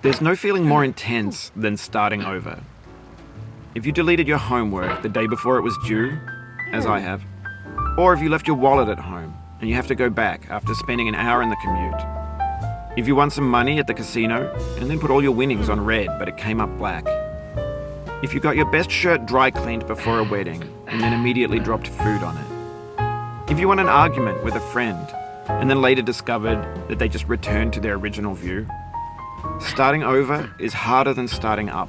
There's no feeling more intense than starting over. If you deleted your homework the day before it was due, as I have, or if you left your wallet at home and you have to go back after spending an hour in the commute. If you won some money at the casino and then put all your winnings on red but it came up black. If you got your best shirt dry cleaned before a wedding and then immediately dropped food on it. If you won an argument with a friend and then later discovered that they just returned to their original view. Starting over is harder than starting up.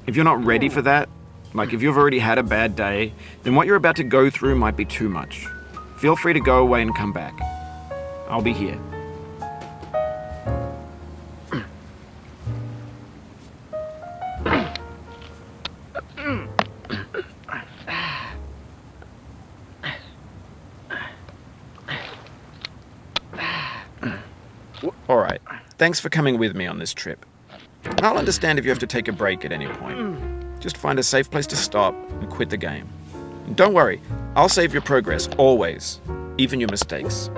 If you're not ready for that, like if you've already had a bad day, then what you're about to go through might be too much. Feel free to go away and come back. I'll be here. Alright, thanks for coming with me on this trip. I'll understand if you have to take a break at any point. Just find a safe place to stop and quit the game. And don't worry, I'll save your progress, always, even your mistakes.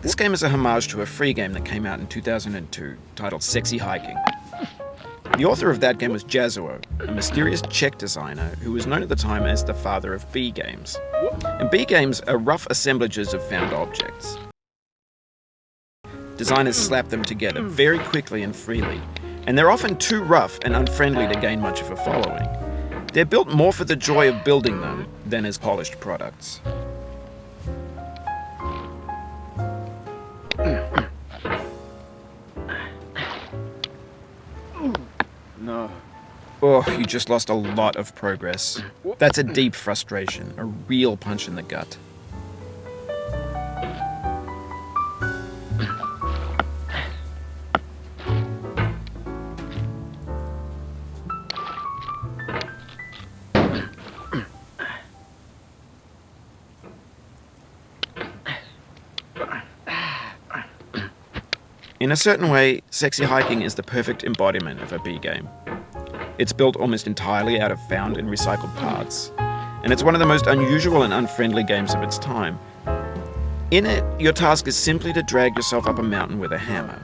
This game is a homage to a free game that came out in 2002, titled Sexy Hiking. The author of that game was Jazuo, a mysterious Czech designer who was known at the time as the father of B games. And B games are rough assemblages of found objects. Designers slap them together very quickly and freely, and they're often too rough and unfriendly to gain much of a following. They're built more for the joy of building them than as polished products. No. Oh, you just lost a lot of progress. That's a deep frustration, a real punch in the gut. In a certain way, Sexy Hiking is the perfect embodiment of a B game. It's built almost entirely out of found and recycled parts, and it's one of the most unusual and unfriendly games of its time. In it, your task is simply to drag yourself up a mountain with a hammer.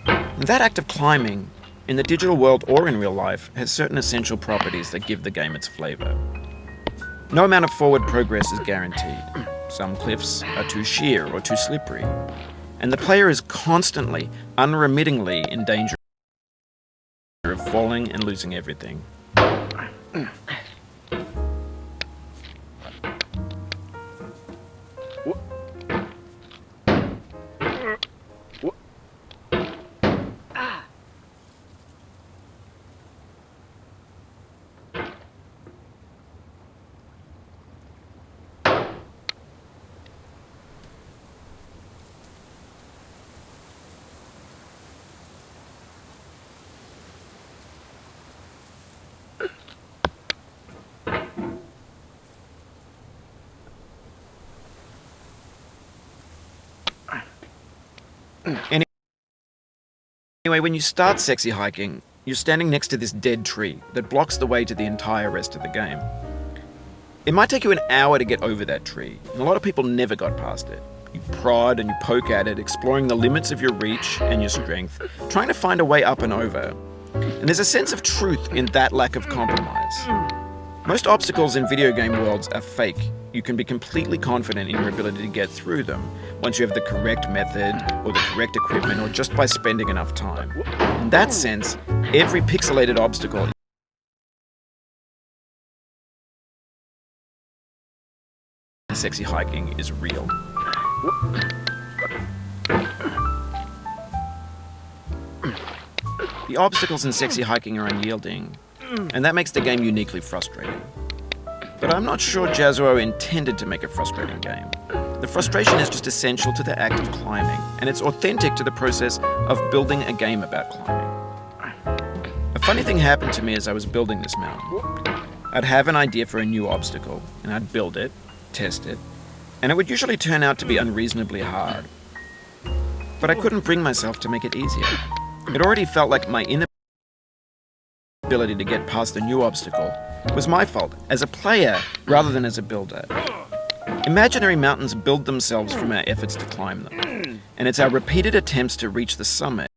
And that act of climbing, in the digital world or in real life, has certain essential properties that give the game its flavor. No amount of forward progress is guaranteed. Some cliffs are too sheer or too slippery, and the player is constantly, unremittingly in danger of falling and losing everything. Anyway, when you start Sexy Hiking, you're standing next to this dead tree that blocks the way to the entire rest of the game. It might take you an hour to get over that tree, and a lot of people never got past it. You prod and you poke at it, exploring the limits of your reach and your strength, trying to find a way up and over. And there's a sense of truth in that lack of compromise. Most obstacles in video game worlds are fake, you can be completely confident in your ability to get through them once you have the correct method or the correct equipment or just by spending enough time. In that sense, every pixelated obstacle in Sexy Hiking is real. The obstacles in Sexy Hiking are unyielding, and that makes the game uniquely frustrating. But I'm not sure Jazzuo intended to make a frustrating game. The frustration is just essential to the act of climbing, and it's authentic to the process of building a game about climbing. A funny thing happened to me as I was building this mountain. I'd have an idea for a new obstacle, and I'd build it, test it, and it would usually turn out to be unreasonably hard. But I couldn't bring myself to make it easier. It already felt like my inability to get past the new obstacle was my fault as a player rather than as a builder. Imaginary mountains build themselves from our efforts to climb them, and it's our repeated attempts to reach the summit